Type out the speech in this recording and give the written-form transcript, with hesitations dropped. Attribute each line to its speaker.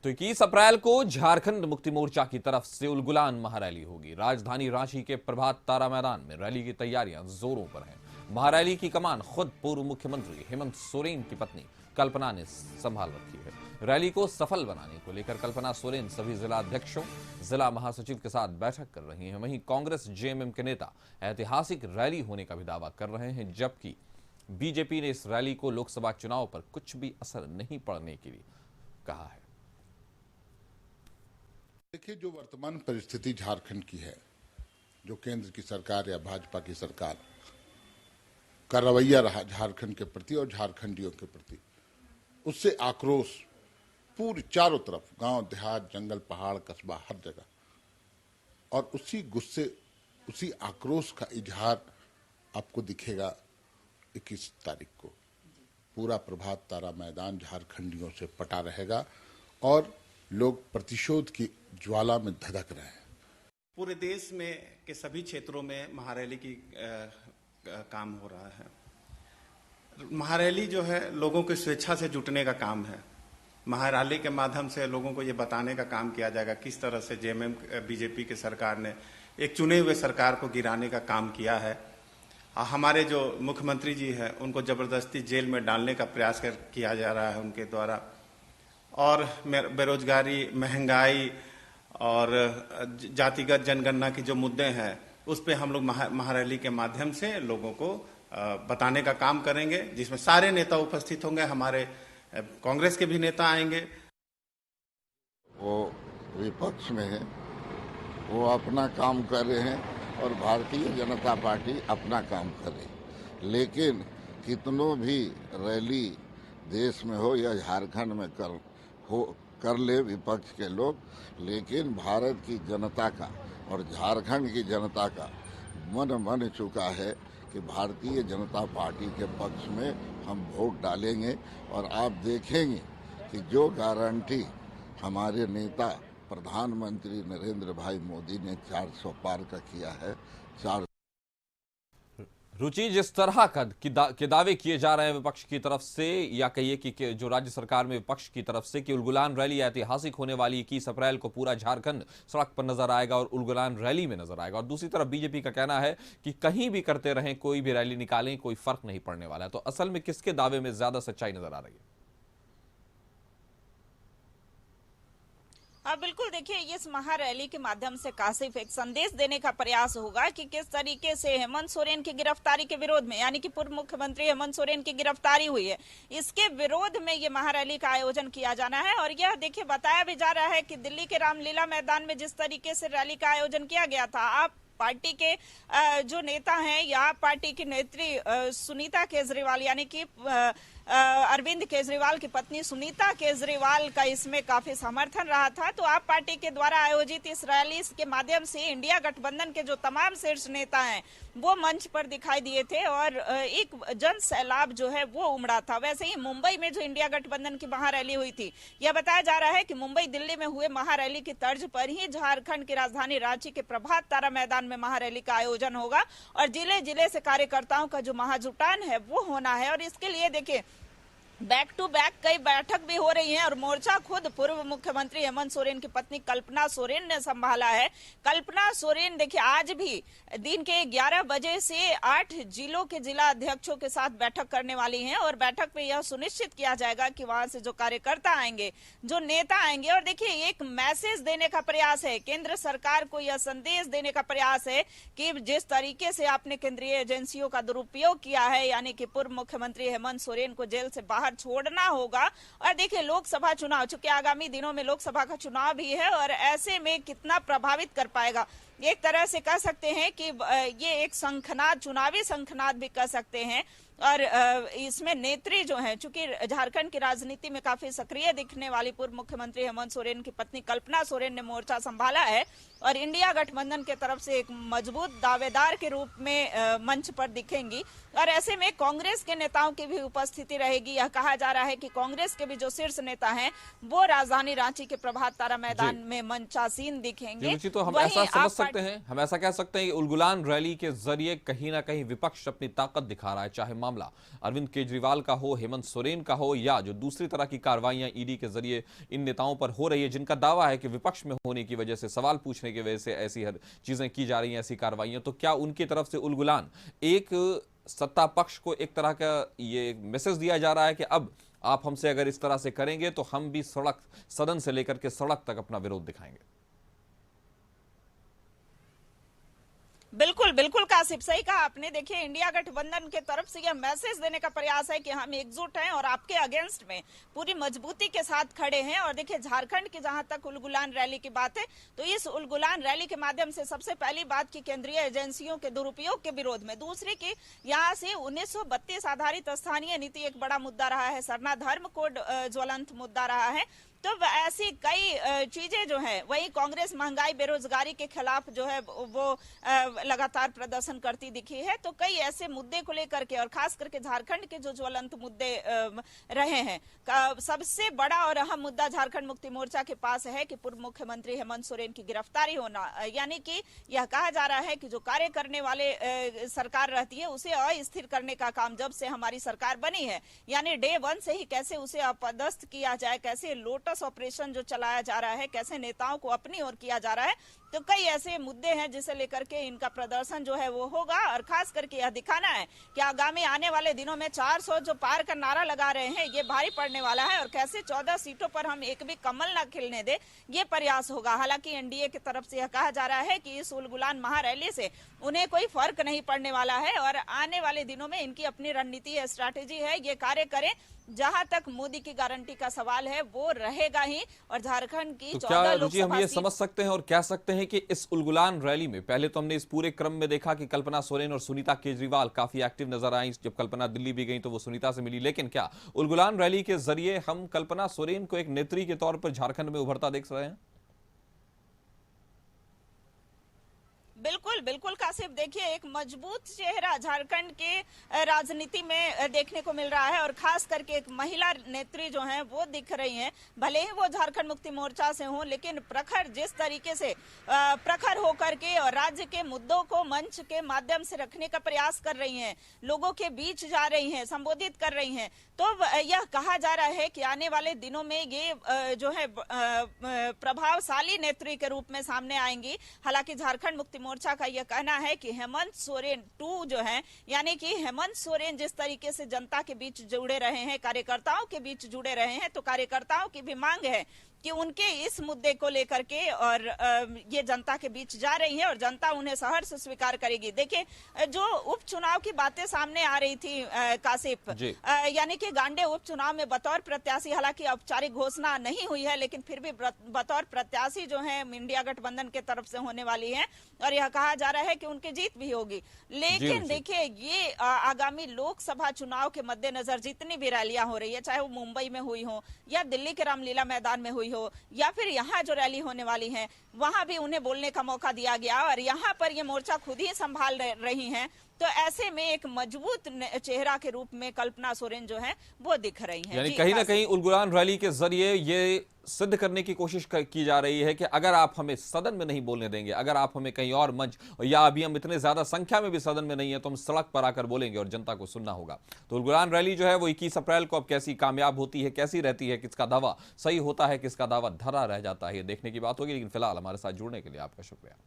Speaker 1: तो 21 अप्रैल को झारखंड मुक्ति मोर्चा की तरफ से उलगुलान महारैली होगी। राजधानी रांची के प्रभात तारा मैदान में रैली की तैयारियां जोरों पर हैं। महारैली की कमान खुद पूर्व मुख्यमंत्री हेमंत सोरेन की पत्नी कल्पना ने संभाल रखी है। रैली को सफल बनाने को लेकर कल्पना सोरेन सभी जिला अध्यक्षों, जिला महासचिव के साथ बैठक कर रही हैं। वहीं कांग्रेस जेएमएम के नेता ऐतिहासिक रैली होने का भी दावा कर रहे हैं, जबकि बीजेपी ने इस रैली को लोकसभा चुनाव पर कुछ भी असर नहीं पड़ने के लिए कहा है।
Speaker 2: देखिए, जो वर्तमान परिस्थिति झारखंड की है, जो केंद्र की सरकार या भाजपा की सरकार का रवैया रहा झारखंड के प्रति और झारखंडियों के प्रति, उससे आक्रोश पूरी चारों तरफ, गांव देहात, जंगल, पहाड़, कस्बा, हर जगह, और उसी गुस्से, उसी आक्रोश का इजहार आपको दिखेगा 21 तारीख को। पूरा प्रभात तारा मैदान झारखंडियों से पटा रहेगा और लोग प्रतिशोध की ज्वाला में धधक रहे हैं।
Speaker 3: पूरे देश में के सभी क्षेत्रों में महारैली की काम हो रहा है। महारैली जो है लोगों की स्वेच्छा से जुटने का काम है। महारैली के माध्यम से लोगों को ये बताने का काम किया जाएगा किस तरह से जेएमएम बीजेपी की सरकार ने एक चुने हुए सरकार को गिराने का काम किया है। हमारे जो मुख्यमंत्री जी हैं उनको जबरदस्ती जेल में डालने का प्रयास किया जा रहा है उनके द्वारा, और बेरोजगारी, महंगाई और जातिगत जनगणना की जो मुद्दे हैं उस पे हम लोग महारैली के माध्यम से लोगों को बताने का काम करेंगे, जिसमें सारे नेता उपस्थित होंगे। हमारे कांग्रेस के भी नेता आएंगे।
Speaker 4: वो विपक्ष में है, वो अपना काम कर रहे हैं और भारतीय जनता पार्टी अपना काम करे। लेकिन कितनों भी रैली देश में हो या झारखंड में कर ले विपक्ष के लोग, लेकिन भारत की जनता का और झारखंड की जनता का मन बन चुका है कि भारतीय जनता पार्टी के पक्ष में हम वोट डालेंगे। और आप देखेंगे कि जो गारंटी हमारे नेता प्रधानमंत्री नरेंद्र भाई मोदी ने 400 पार का किया है,
Speaker 1: रुचि, जिस तरह के दावे किए जा रहे हैं विपक्ष की तरफ से, या कहिए कि जो राज्य सरकार में विपक्ष की तरफ से कि उलगुलान रैली ऐतिहासिक होने वाली 21 अप्रैल को पूरा झारखंड सड़क पर नजर आएगा और उलगुलान रैली में नजर आएगा, और दूसरी तरफ बीजेपी का कहना है कि कहीं भी करते रहें, कोई भी रैली निकालें, कोई फर्क नहीं पड़ने वाला है। तो असल में किसके दावे में ज्यादा सच्चाई नजर आ रही है?
Speaker 5: हाँ बिल्कुल, देखिए इस महारैली के माध्यम से कासिफ एक संदेश देने का प्रयास होगा कि किस तरीके से हेमंत सोरेन की गिरफ्तारी के विरोध में, यानी कि पूर्व मुख्यमंत्री हेमंत सोरेन की गिरफ्तारी हुई है, इसके विरोध में ये महारैली का आयोजन किया जाना है। और यह देखिए बताया भी जा रहा है कि दिल्ली के रामलीला मैदान में जिस तरीके से रैली का आयोजन किया गया था, आप पार्टी के जो नेता हैं या पार्टी की नेत्री सुनीता केजरीवाल, यानी कि अरविंद केजरीवाल की पत्नी सुनीता केजरीवाल का इसमें काफी समर्थन रहा था। तो आप पार्टी के द्वारा आयोजित इस रैली के माध्यम से इंडिया गठबंधन के जो तमाम शीर्ष नेता हैं वो मंच पर दिखाई दिए थे और एक जन सैलाब जो है वो उमड़ा था। वैसे ही मुंबई में जो इंडिया गठबंधन की महारैली हुई थी, यह बताया जा रहा है कि मुंबई दिल्ली में हुए महारैली की तर्ज पर ही झारखंड की राजधानी रांची के प्रभात तारा मैदान में महारैली का आयोजन होगा और जिले जिले से कार्यकर्ताओं का जो महाजुटान है वो होना है। और इसके लिए देखिए बैक टू बैक कई बैठक भी हो रही हैं और मोर्चा खुद पूर्व मुख्यमंत्री हेमंत सोरेन की पत्नी कल्पना सोरेन ने संभाला है। कल्पना सोरेन देखिए आज भी दिन के 11 बजे से 8 जिलों के जिला अध्यक्षों के साथ बैठक करने वाली हैं और बैठक में यह सुनिश्चित किया जाएगा कि वहां से जो कार्यकर्ता आएंगे, जो नेता आएंगे, और देखिए एक मैसेज देने का प्रयास है, केंद्र सरकार को यह संदेश देने का प्रयास है कि जिस तरीके से आपने केंद्रीय एजेंसियों का दुरुपयोग किया है, यानी कि पूर्व मुख्यमंत्री हेमंत सोरेन को जेल से बाहर छोड़ना होगा। और देखिए लोकसभा चुनाव, चूंकि आगामी दिनों में लोकसभा का चुनाव भी है, और ऐसे में कितना प्रभावित कर पाएगा, एक तरह से कह सकते हैं कि ये एक शंखनाद, चुनावी शंखनाद भी कह सकते हैं। और इसमें नेत्री जो है, चूंकि झारखंड की राजनीति में काफी सक्रिय दिखने वाली पूर्व मुख्यमंत्री हेमंत सोरेन की पत्नी कल्पना सोरेन ने मोर्चा संभाला है और इंडिया गठबंधन के तरफ से एक मजबूत दावेदार के रूप में मंच पर दिखेंगी। और ऐसे में कांग्रेस के नेताओं की भी उपस्थिति रहेगी। यह कहा जा रहा है कि कांग्रेस के भी जो शीर्ष नेता हैं वो राजधानी रांची के प्रभात तारा मैदान में मंचासीन दिखेंगे।
Speaker 1: तो हम ऐसा समझ सकते हैं, हम ऐसा कह सकते हैं कि उलगुलान रैली के जरिए कहीं ना कहीं विपक्ष अपनी ताकत दिखा रहा है, चाहे मामला अरविंद केजरीवाल का हो, हेमंत सोरेन का हो, या जो दूसरी तरह की कार्रवाइयां ईडी के जरिए इन नेताओं पर हो रही है, जिनका दावा है कि विपक्ष में होने की वजह से, सवाल पूछने की वजह से ऐसी हर चीजें की जा रही हैं, ऐसी कार्रवाइयां, तो क्या उनकी तरफ से उलगुलान एक सत्ता पक्ष को एक तरह का ये मैसेज दिया जा रहा है कि अब आप हमसे अगर इस तरह से करेंगे तो हम भी सड़क, सदन से लेकर के सड़क तक अपना विरोध दिखाएंगे?
Speaker 5: बिल्कुल बिल्कुल कासिफ, सही कहा आपने। देखिए, इंडिया गठबंधन के तरफ से यह मैसेज देने का प्रयास है कि हम एकजुट हैं और आपके अगेंस्ट में पूरी मजबूती के साथ खड़े हैं। और देखिए, झारखंड की जहां तक उलगुलान रैली की बात है, तो इस उलगुलान रैली के माध्यम से सबसे पहली बात की केंद्रीय एजेंसियों के दुरुपयोग के विरोध में, दूसरी की यहाँ से 1932 आधारित स्थानीय नीति एक बड़ा मुद्दा रहा है, सरना धर्म कोड ज्वलंत मुद्दा रहा है। तो ऐसी कई चीजें जो है, वही कांग्रेस महंगाई बेरोजगारी के खिलाफ जो है वो लगातार प्रदर्शन करती दिखी है। तो कई ऐसे मुद्दे को लेकर के, और खास करके झारखंड के जो ज्वलंत मुद्दे रहे हैं, सबसे बड़ा और अहम मुद्दा झारखंड मुक्ति मोर्चा के पास है कि पूर्व मुख्यमंत्री हेमंत सोरेन की गिरफ्तारी होना। यानी कि यह कहा जा रहा है कि जो कार्य करने वाले सरकार रहती है उसे अस्थिर करने का काम जब से हमारी सरकार बनी है, यानी डे 1 से ही कैसे उसे अपदस्थ किया जाए, कैसे लोटस ऑपरेशन जो चलाया जा रहा है, कैसे नेताओं को अपनी ओर किया जा रहा है। तो कई ऐसे मुद्दे हैं जिसे लेकर के इनका प्रदर्शन जो है वो होगा। और खास करके यह दिखाना है कि आगामी आने वाले दिनों में 400 जो पार का नारा लगा रहे हैं, ये भारी पड़ने वाला है। और कैसे 14 सीटों पर हम एक भी कमल ना खिलने दे, ये प्रयास होगा। हालांकि एनडीए की तरफ से यह कहा जा रहा है कि इस उलगुलान महारैली से उन्हें कोई फर्क नहीं पड़ने वाला है और आने वाले दिनों में इनकी अपनी रणनीति, स्ट्रैटेजी है, ये कार्य करें। जहां तक मोदी की गारंटी का सवाल है वो रहेगा ही। और झारखंड की
Speaker 1: तो
Speaker 5: 14
Speaker 1: क्या
Speaker 5: लोकसभा
Speaker 1: हम ये समझ सकते हैं और कह सकते हैं कि इस उलगुलान रैली में, पहले तो हमने इस पूरे क्रम में देखा कि कल्पना सोरेन और सुनीता केजरीवाल काफी एक्टिव नजर आई। जब कल्पना दिल्ली भी गई तो वो सुनीता से मिली, लेकिन क्या उलगुलान रैली के जरिए हम कल्पना सोरेन को एक नेत्री के तौर पर झारखंड में उभरता देख रहे हैं?
Speaker 5: बिल्कुल बिल्कुल कासिफ, देखिए, एक मजबूत चेहरा झारखंड के राजनीति में देखने को मिल रहा है। और खास करके एक महिला नेत्री जो है वो दिख रही हैं। भले ही वो झारखंड मुक्ति मोर्चा से हों, लेकिन प्रखर, जिस तरीके से प्रखर होकर के और राज्य के मुद्दों को मंच के माध्यम से रखने का प्रयास कर रही हैं, लोगों के बीच जा रही हैं, संबोधित कर रही हैं, तो यह कहा जा रहा है कि आने वाले दिनों में ये जो है प्रभावशाली नेत्री के रूप में सामने आएंगी। हालांकि झारखंड मुक्ति मोर्चा का यह कहना है कि हेमंत सोरेन 2 जो है, यानी कि हेमंत सोरेन जिस तरीके से जनता के बीच जुड़े रहे हैं, कार्यकर्ताओं के बीच जुड़े रहे हैं, तो कार्यकर्ताओं की भी मांग है कि उनके इस मुद्दे को लेकर के और ये जनता के बीच जा रही है और जनता उन्हें सहर्ष स्वीकार करेगी। देखिए, जो उपचुनाव की बातें सामने आ रही थी कासिफ, यानी कि गांडे उपचुनाव में बतौर प्रत्याशी, हालांकि औपचारिक घोषणा नहीं हुई है, लेकिन फिर भी बतौर प्रत्याशी जो है इंडिया गठबंधन के तरफ से होने वाली है और यह कहा जा रहा है कि उनकी जीत भी होगी। लेकिन देखिए, ये आगामी लोकसभा चुनाव के मद्देनजर जितनी भी रैलियां हो रही है, चाहे वो मुंबई में हुई हो या दिल्ली के रामलीला मैदान में हुई हो या फिर यहाँ जो रैली होने वाली है, वहां भी उन्हें बोलने का मौका दिया गया और यहाँ पर ये मोर्चा खुद ही संभाल रही हैं। तो ऐसे में एक मजबूत चेहरा के रूप में कल्पना सोरेन जो है वो दिख रही हैं।
Speaker 1: यानी कहीं ना कहीं उलगुलान रैली के जरिए ये सिद्ध करने की कोशिश की जा रही है कि अगर आप हमें सदन में नहीं बोलने देंगे, अगर आप हमें कहीं और मंच, या अभी हम इतने ज्यादा संख्या में भी सदन में नहीं है, तो हम सड़क पर आकर बोलेंगे और जनता को सुनना होगा। तो उलगुलान रैली जो है वो 21 अप्रैल को अब कैसी कामयाब होती है, कैसी रहती है, किसका दावा सही होता है, किसका दावा धरा रह जाता है, ये देखने की बात होगी। लेकिन फिलहाल हमारे साथ जुड़ने के लिए आपका शुक्रिया।